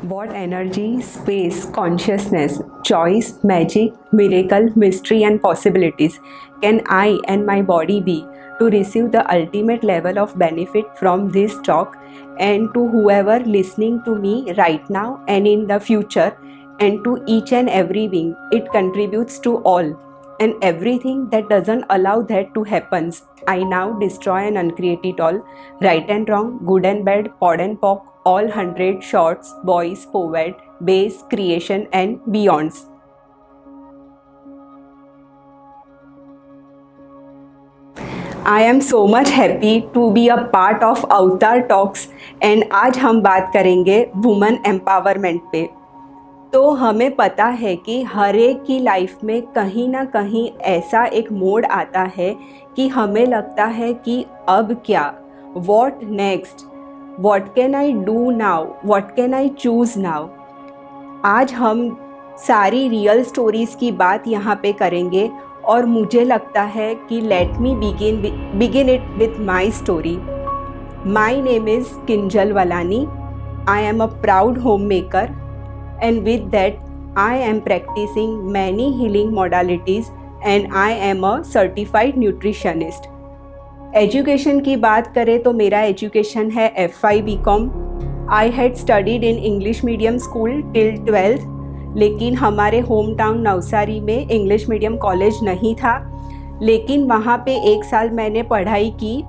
What energy, space, consciousness, choice, magic, miracle, mystery, and possibilities can I and my body be to receive the ultimate level of benefit from this talk, and to whoever listening to me right now and in the future, and to each and every being it contributes to all and everything that doesn't allow that to happen. I now destroy and uncreate it all, right and wrong, good and bad, pod and pock, all 100 shorts, boys, poet, base, creation, and beyonds. I am so much happy to be a part of अवतार talks and आज हम बात करेंगे women empowerment पे। तो हमें पता है कि हर एक की लाइफ में कहीं ना कहीं ऐसा एक मोड़ आता है कि हमें लगता है कि अब क्या, what next, what can I do now, what can I choose now. आज हम सारी रियल स्टोरीज़ की बात यहाँ पे करेंगे और मुझे लगता है कि let me begin it with my story. My name is Kinjal Valani. I am a proud homemaker, and with that I am practicing many healing modalities and I am a certified nutritionist. Education की बात करें तो मेरा education है FY BCom. I had studied in English medium school till 12th, लेकिन हमारे home town Navsari में English medium college नहीं था, लेकिन वहाँ पे 1 साल मैंने पढ़ाई की।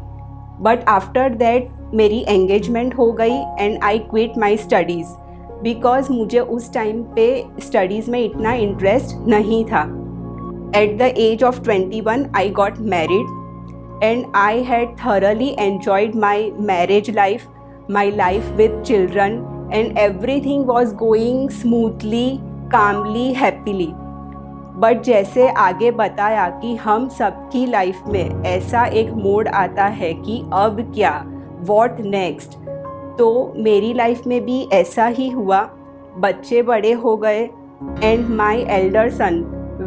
बट आफ्टर दैट मेरी एंगेजमेंट हो गई and I quit my studies because मुझे उस टाइम पे स्टडीज़ में इतना इंटरेस्ट नहीं था। At the age of 21 I got married and I had thoroughly enjoyed my marriage life, my life with children, and everything was going smoothly, calmly, happily. But जैसे आगे बताया कि हम सबकी लाइफ में ऐसा एक मोड़ आता है कि अब क्या, वॉट नेक्स्ट। तो मेरी लाइफ में भी ऐसा ही हुआ। बच्चे बड़े हो गए and my elder son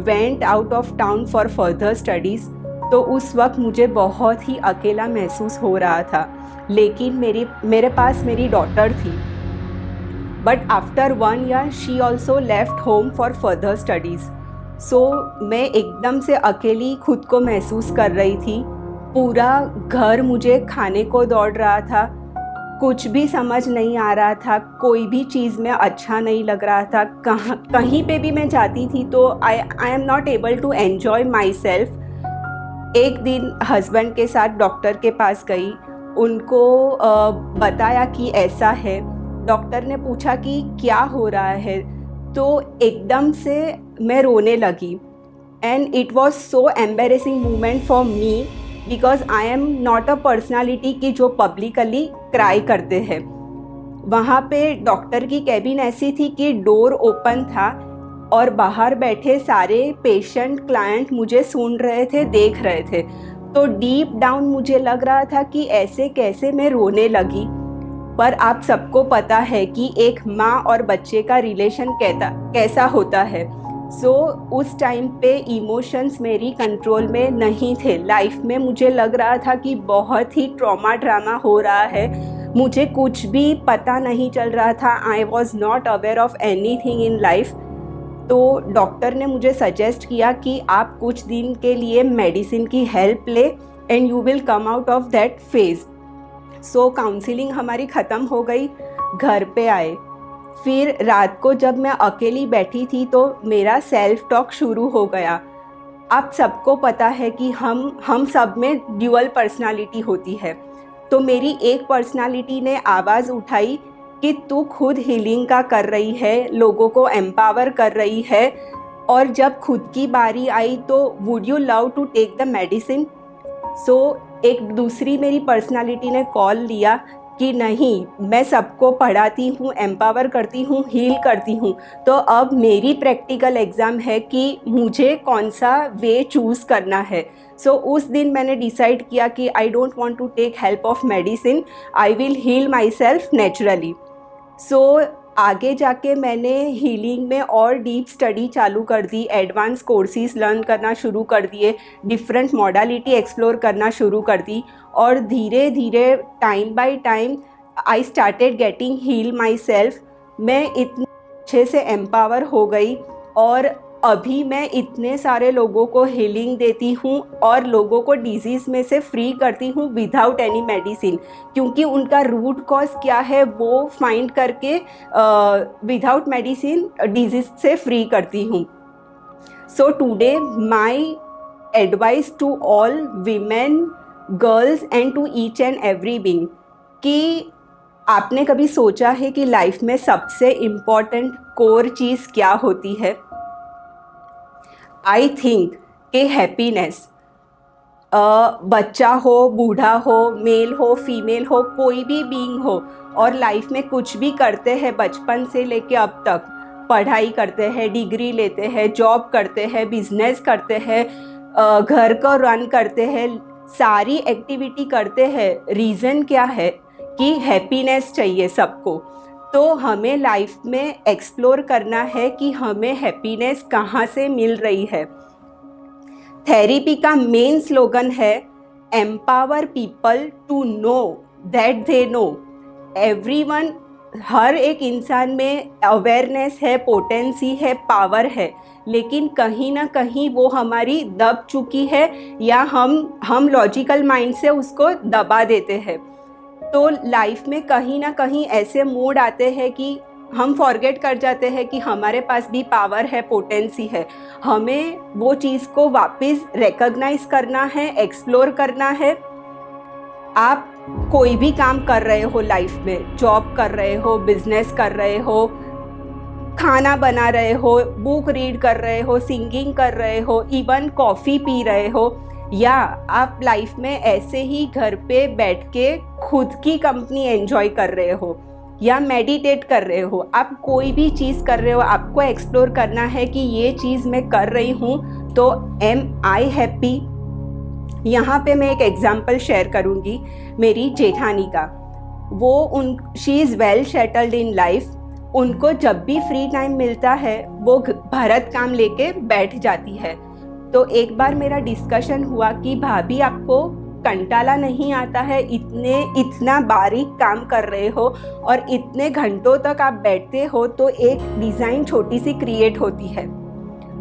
went out of town for further studies. तो उस वक्त मुझे बहुत ही अकेला महसूस हो रहा था, लेकिन मेरे पास मेरी डॉटर थी। But after 1 year she also left home for further studies. So मैं एकदम से अकेली खुद को महसूस कर रही थी। पूरा घर मुझे खाने को दौड़ रहा था, कुछ भी समझ नहीं आ रहा था, कोई भी चीज़ में अच्छा नहीं लग रहा था। कहीं पे भी मैं जाती थी तो I am not able to enjoy myself. एक दिन हस्बैंड के साथ डॉक्टर के पास गई, उनको बताया कि ऐसा है। डॉक्टर ने पूछा कि क्या हो रहा है, तो एकदम से मैं रोने लगी and it was so embarrassing moment for me because I am not a personality की जो पब्लिकली क्राई करते हैं। वहाँ पे डॉक्टर की कैबिन ऐसी थी कि डोर ओपन था और बाहर बैठे सारे पेशेंट, क्लाइंट मुझे सुन रहे थे, देख रहे थे। तो डीप डाउन मुझे लग रहा था कि ऐसे कैसे मैं रोने लगी। पर आप सबको पता है कि एक माँ और बच्चे का रिलेशन कैसा होता है। सो उस टाइम पे इमोशंस मेरी कंट्रोल में नहीं थे। लाइफ में मुझे लग रहा था कि बहुत ही ट्रॉमा ड्रामा हो रहा है, मुझे कुछ भी पता नहीं चल रहा था। I was not aware of any thing in life. तो डॉक्टर ने मुझे सजेस्ट किया कि आप कुछ दिन के लिए मेडिसिन की हेल्प ले and you will come out of that phase. So counselling हमारी ख़त्म हो गई, घर पे आए। फिर रात को जब मैं अकेली बैठी थी तो मेरा सेल्फ टॉक शुरू हो गया। आप सबको पता है कि हम सब में ड्यूअल पर्सनालिटी होती है। तो मेरी एक पर्सनालिटी ने आवाज़ उठाई कि तू खुद हीलिंग का कर रही है, लोगों को एम्पावर कर रही है, और जब खुद की बारी आई तो would you love to take the medicine. So एक दूसरी मेरी पर्सनालिटी ने कॉल लिया कि नहीं, मैं सबको पढ़ाती हूँ, एम्पावर करती हूँ, हील करती हूँ। तो अब मेरी प्रैक्टिकल एग्ज़ाम है कि मुझे कौन सा वे चूज़ करना है। सो उस दिन मैंने डिसाइड किया कि I don't want to take help of medicine, I will heal myself naturally. So आगे जाके मैंने हीलिंग में और डीप स्टडी चालू कर दी, एडवांस कोर्सेज लर्न करना शुरू कर दिए, डिफरेंट मॉडलिटी एक्सप्लोर करना शुरू कर दी, और धीरे धीरे time by time I started getting heal myself. मैं इतने अच्छे से एम्पावर हो गई और अभी मैं इतने सारे लोगों को हीलिंग देती हूँ और लोगों को डिजीज़ में से फ्री करती हूँ विदाउट एनी मेडिसिन, क्योंकि उनका रूट कॉज क्या है वो फाइंड करके विदाउट मेडिसिन डिजीज़ से फ्री करती हूँ। So today my advice to all women, girls and to each and every being कि आपने कभी सोचा है कि लाइफ में सबसे इम्पॉर्टेंट कोर चीज़ क्या होती है? आई थिंक कि हैप्पीनेस। बच्चा हो, बूढ़ा हो, मेल हो, फीमेल हो, कोई भी बीइंग हो और लाइफ में कुछ भी करते हैं बचपन से लेके अब तक, पढ़ाई करते हैं, डिग्री लेते हैं, जॉब करते हैं, बिजनेस करते हैं, घर को रन करते हैं, सारी एक्टिविटी करते हैं, रीज़न क्या है कि हैप्पीनेस चाहिए सबको। तो हमें लाइफ में एक्सप्लोर करना है कि हमें हैप्पीनेस कहाँ से मिल रही है। थेरेपी का मेन स्लोगन है empower people to know that they know. Everyone, हर एक इंसान में अवेयरनेस है, पोटेंसी है, पावर है, लेकिन कहीं ना कहीं वो हमारी दब चुकी है या हम लॉजिकल माइंड से उसको दबा देते हैं। तो लाइफ में कहीं ना कहीं ऐसे मोड आते हैं कि हम फॉरगेट कर जाते हैं कि हमारे पास भी पावर है, पोटेंसी है। हमें वो चीज़ को वापस रिकॉग्नाइज करना है, एक्सप्लोर करना है। आप कोई भी काम कर रहे हो लाइफ में, जॉब कर रहे हो, बिजनेस कर रहे हो, खाना बना रहे हो, बुक रीड कर रहे हो, सिंगिंग कर रहे हो, इवन कॉफ़ी पी रहे हो, या आप लाइफ में ऐसे ही घर पे बैठ के खुद की कंपनी एंजॉय कर रहे हो या मेडिटेट कर रहे हो, आप कोई भी चीज़ कर रहे हो, आपको एक्सप्लोर करना है कि ये चीज़ मैं कर रही हूँ तो एम आई हैप्पी। यहाँ पे मैं एक एग्जांपल शेयर करूँगी मेरी जेठानी का। She is well settled in life. उनको जब भी फ्री टाइम मिलता है वो भरत काम लेके बैठ जाती है। तो एक बार मेरा डिस्कशन हुआ कि भाभी आपको कंटाला नहीं आता है, इतना बारीक काम कर रहे हो और इतने घंटों तक आप बैठते हो तो एक डिज़ाइन छोटी सी क्रिएट होती है।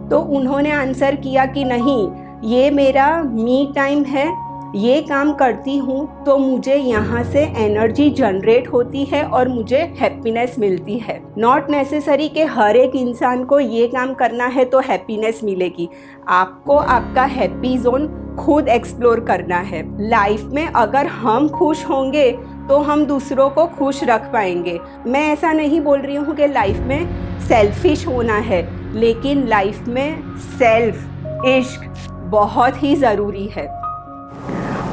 तो उन्होंने आंसर किया कि नहीं, ये मेरा मी टाइम है, ये काम करती हूँ तो मुझे यहाँ से एनर्जी जनरेट होती है और मुझे हैप्पीनेस मिलती है। नॉट नेसेसरी कि हर एक इंसान को ये काम करना है तो हैप्पीनेस मिलेगी। आपको आपका हैप्पी जोन खुद एक्सप्लोर करना है। लाइफ में अगर हम खुश होंगे तो हम दूसरों को खुश रख पाएंगे। मैं ऐसा नहीं बोल रही हूँ कि लाइफ में सेल्फिश होना है, लेकिन लाइफ में सेल्फ इश्क बहुत ही ज़रूरी है।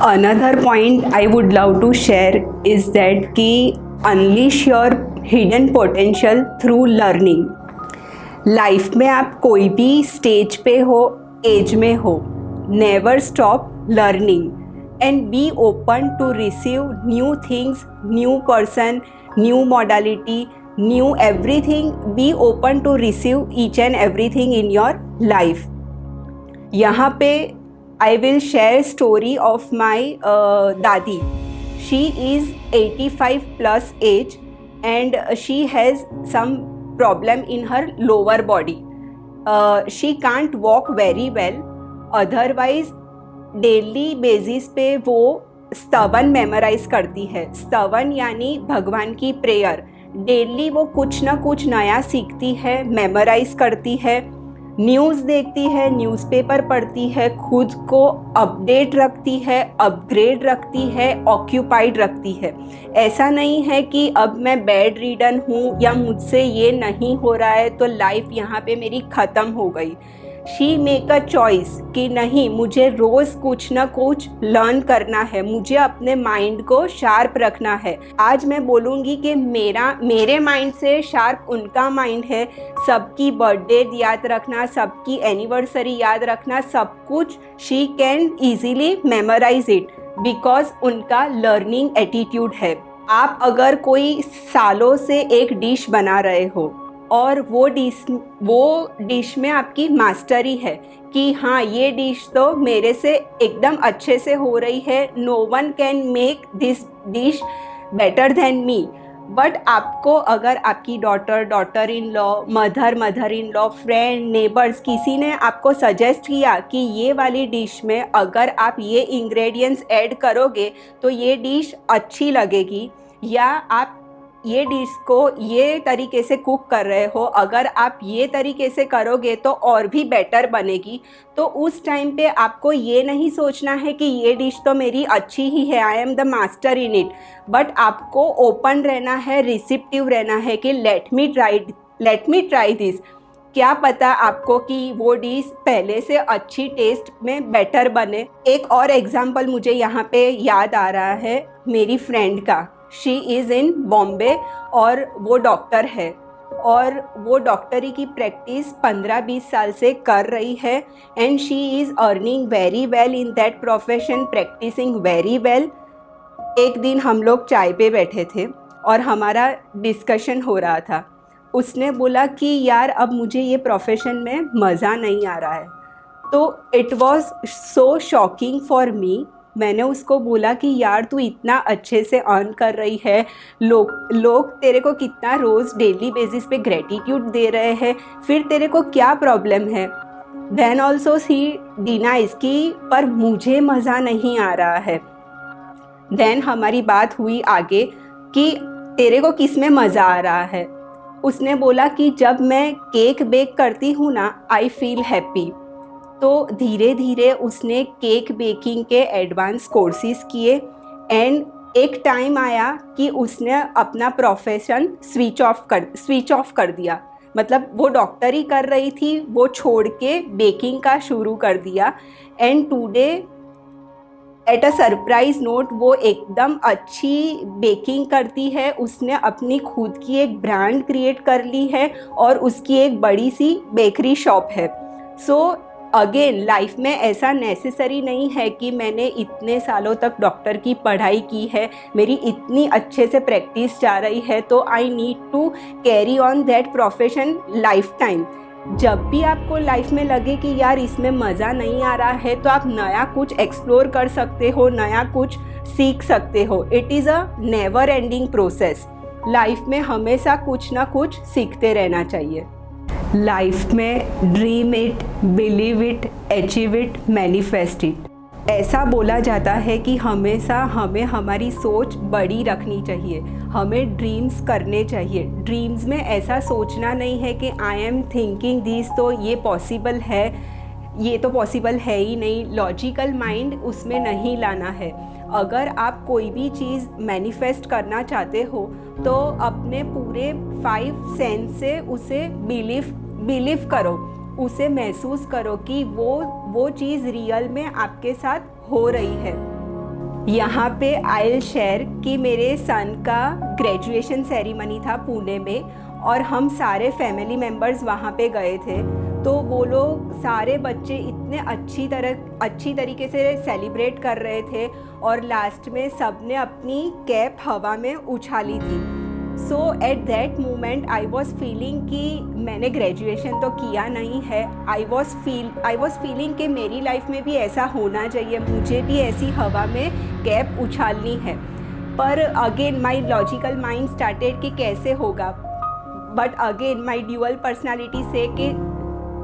Another point I would love to share is that कि unleash your hidden potential through learning। Life में आप कोई भी स्टेज पे हो, एज में हो, never stop learning and be open to receive new things, new person, new modality, new everything। Be open to receive each and everything in your life। यहाँ पे I will share story of my dadi. She is 85 plus age and she has some problem in her lower body. She can't walk very well. Otherwise daily basis पे वो स्तवन memorise करती है। स्तवन यानी भगवान की प्रेयर। डेली वो कुछ ना कुछ नया सीखती है, मेमोराइज करती है, न्यूज़ देखती है, न्यूज़पेपर पढ़ती है, खुद को अपडेट रखती है, अपग्रेड रखती है, ऑक्यूपाइड रखती है। ऐसा नहीं है कि अब मैं बेड रीडन हूँ या मुझसे ये नहीं हो रहा है तो लाइफ यहाँ पे मेरी ख़त्म हो गई। शी मेक अ चॉइस कि नहीं, मुझे रोज़ कुछ ना कुछ लर्न करना है, मुझे अपने माइंड को शार्प रखना है। आज मैं बोलूँगी कि मेरे माइंड से शार्प उनका माइंड है। सबकी बर्थडे याद रखना, सबकी एनिवर्सरी याद रखना, सब कुछ she can easily memorise it because उनका लर्निंग एटीट्यूड है। आप अगर कोई सालों से एक डिश बना रहे हो और वो डिश में आपकी मास्टरी है कि हाँ, ये डिश तो मेरे से एकदम अच्छे से हो रही है, no one can make this dish better than me, but आपको अगर आपकी daughter in law, mother in law, friend, neighbours किसी ने आपको सजेस्ट किया कि ये वाली डिश में अगर आप ये इंग्रेडिएंट्स ऐड करोगे तो ये डिश अच्छी लगेगी, या आप ये डिश को ये तरीके से कुक कर रहे हो, अगर आप ये तरीके से करोगे तो और भी बेटर बनेगी, तो उस टाइम पे आपको ये नहीं सोचना है कि ये डिश तो मेरी अच्छी ही है, I am the master in it, but आपको ओपन रहना है, रिसेप्टिव रहना है कि लेट मी ट्राई दिस। क्या पता आपको कि वो डिश पहले से अच्छी टेस्ट में बेटर बने। एक और एग्जाम्पल मुझे यहाँ पे याद आ रहा है मेरी फ्रेंड का। शी इज़ इन बॉम्बे और वो डॉक्टर है और वो डॉक्टरी की प्रैक्टिस 15-20 साल से कर रही है and she is earning very well in that profession, practising very well. एक दिन हम लोग चाय पे बैठे थे और हमारा डिस्कशन हो रहा था। उसने बोला कि यार अब मुझे ये प्रोफेशन में मज़ा नहीं आ रहा है, तो it was so shocking for me. मैंने उसको बोला कि यार तू इतना अच्छे से अर्न कर रही है, लोग तेरे को कितना रोज़ डेली बेसिस पे ग्रेटिट्यूड दे रहे हैं, फिर तेरे को क्या प्रॉब्लम है। देन ऑल्सो सी डिनाइज कि पर मुझे मज़ा नहीं आ रहा है। देन हमारी बात हुई आगे कि तेरे को किस में मज़ा आ रहा है। उसने बोला कि जब मैं केक बेक करती हूँ ना, आई फील हैप्पी। तो धीरे धीरे उसने केक बेकिंग के एडवांस कोर्सेज किए एंड एक टाइम आया कि उसने अपना प्रोफेशन स्विच ऑफ कर दिया। मतलब वो डॉक्टरी कर रही थी, वो छोड़ के बेकिंग का शुरू कर दिया and today at a surprise note वो एकदम अच्छी बेकिंग करती है। उसने अपनी खुद की एक ब्रांड क्रिएट कर ली है और उसकी एक बड़ी सी बेकरी शॉप है। सो अगेन लाइफ में ऐसा नेसेसरी नहीं है कि मैंने इतने सालों तक डॉक्टर की पढ़ाई की है, मेरी इतनी अच्छे से प्रैक्टिस जा रही है, तो I need to carry on that profession lifetime. जब भी आपको लाइफ में लगे कि यार इसमें मज़ा नहीं आ रहा है, तो आप नया कुछ एक्सप्लोर कर सकते हो, नया कुछ सीख सकते हो। It is a never ending process. Life में हमेशा कुछ ना कुछ सीखते रहना चाहिए। लाइफ में dream it, believe it, achieve it, manifest it. ऐसा बोला जाता है कि हमेशा हमें हमारी सोच बड़ी रखनी चाहिए, हमें ड्रीम्स करने चाहिए। ड्रीम्स में ऐसा सोचना नहीं है कि आई एम थिंकिंग दिस तो ये पॉसिबल है, ये तो पॉसिबल है ही नहीं। लॉजिकल माइंड उसमें नहीं लाना है। अगर आप कोई भी चीज़ मैनिफेस्ट करना चाहते हो तो अपने पूरे 5 सेंस से उसे बिलीव करो, उसे महसूस करो कि वो चीज़ रियल में आपके साथ हो रही है। यहाँ पे आई विल शेयर कि मेरे सन का ग्रेजुएशन सेरेमनी था पुणे में और हम सारे फैमिली मेम्बर्स वहाँ पे गए थे। तो वो लोग सारे बच्चे इतने अच्छी तरीके से सेलिब्रेट कर रहे थे और लास्ट में सब ने अपनी कैप हवा में उछाली थी। So at that moment I was feeling कि मैंने ग्रेजुएशन तो किया नहीं है। आई वॉज फीलिंग कि मेरी लाइफ में भी ऐसा होना चाहिए, मुझे भी ऐसी हवा में कैप उछालनी है। पर again my logical mind started कि कैसे होगा, but again my dual personality से कि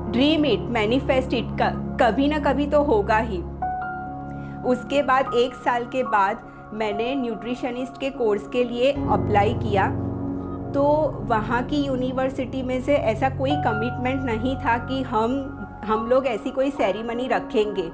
ड्रीम इट, मैनिफेस्ट इट, कभी ना कभी तो होगा ही। उसके बाद 1 साल के बाद मैंने न्यूट्रिशनिस्ट के कोर्स के लिए अप्लाई किया। तो वहाँ की यूनिवर्सिटी में से ऐसा कोई कमिटमेंट नहीं था कि हम लोग ऐसी कोई सेरेमनी रखेंगे।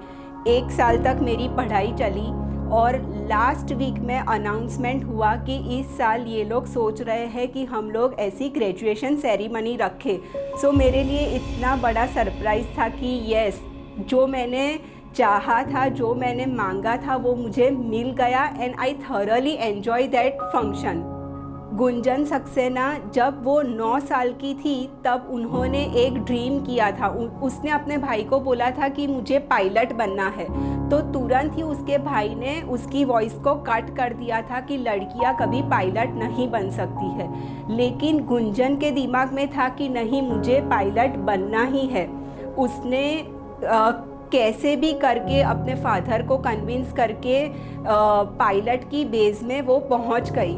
1 साल तक मेरी पढ़ाई चली और लास्ट वीक में अनाउंसमेंट हुआ कि इस साल ये लोग सोच रहे हैं कि हम लोग ऐसी ग्रेजुएशन सेरेमनी रखें। सो मेरे लिए इतना बड़ा सरप्राइज़ था कि यस, जो मैंने चाहा था, जो मैंने मांगा था, वो मुझे मिल गया and I thoroughly enjoy that function. Gunjan Saxena जब वो 9 साल की थी तब उन्होंने एक ड्रीम किया था। उसने अपने भाई को बोला था कि मुझे पायलट बनना है, तो तुरंत ही उसके भाई ने उसकी वॉइस को कट कर दिया था कि लड़कियां कभी पायलट नहीं बन सकती है। लेकिन गुंजन के दिमाग में था कि नहीं, मुझे पायलट बनना ही है। उसने कैसे भी करके अपने फादर को कन्विंस करके पायलट की बेस में वो पहुंच गई।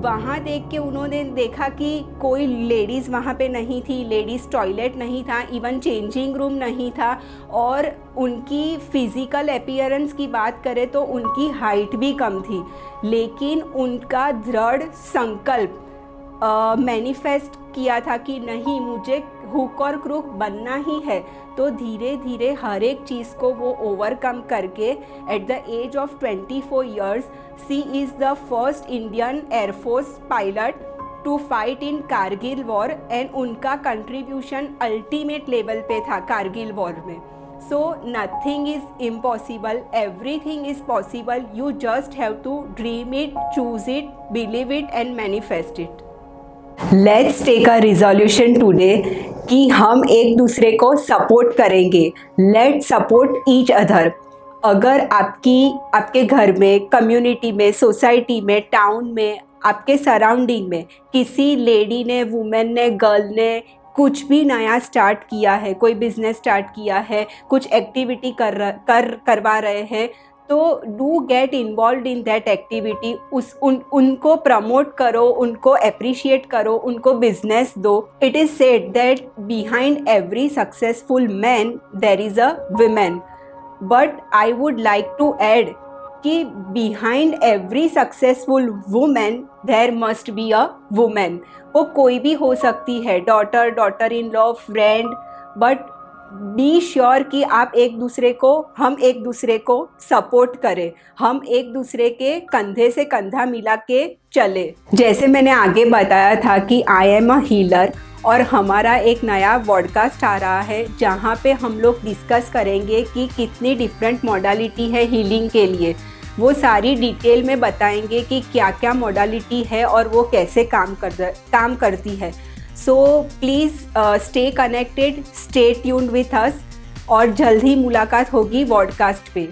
वहाँ देख के उन्होंने देखा कि कोई लेडीज़ वहाँ पे नहीं थी, लेडीज़ टॉयलेट नहीं था, इवन चेंजिंग रूम नहीं था, और उनकी फ़िज़िकल अपीयरेंस की बात करें तो उनकी हाइट भी कम थी, लेकिन उनका दृढ़ संकल्प मैनिफेस्ट किया था कि नहीं, मुझे हुक और क्रूक बनना ही है। तो धीरे धीरे हर एक चीज़ को वो ओवरकम करके at the age of 24 years she is the first Indian Air Force pilot to fight in Kargil war, and उनका कंट्रीब्यूशन अल्टीमेट लेवल पे था कारगिल वॉर में। So nothing is impossible, everything is possible. You just have to dream it, choose it, believe it and manifest it. Let's take a resolution today कि हम एक दूसरे को support करेंगे. Let's support each other. अगर आपके घर में, कम्युनिटी में, सोसाइटी में, टाउन में, आपके सराउंडिंग में किसी लेडी ने, वुमेन ने, गर्ल ने कुछ भी नया स्टार्ट किया है, कोई बिजनेस स्टार्ट किया है, कुछ एक्टिविटी करवा रहे हैं, तो do get involve in that activity. उनको प्रमोट करो, उनको अप्रिशिएट करो, उनको बिजनेस दो. It is said that behind every successful man there is a women, but I would like to add कि behind every successful women there must be a women. वो कोई भी हो सकती है, daughter in law, friend, but be sure कि हम एक दूसरे को सपोर्ट करें, हम एक दूसरे के कंधे से कंधा मिला के चले. जैसे मैंने आगे बताया था कि आई एम अ हीलर, और हमारा एक नया पॉडकास्ट आ रहा है जहाँ पे हम लोग डिस्कस करेंगे कि कितनी डिफरेंट मॉडलिटी है हीलिंग के लिए. वो सारी डिटेल में बताएंगे कि क्या क्या मॉडलिटी है और वो कैसे काम करती है. So please stay connected, stay tuned with us, और जल्द ही मुलाकात होगी पॉडकास्ट पे.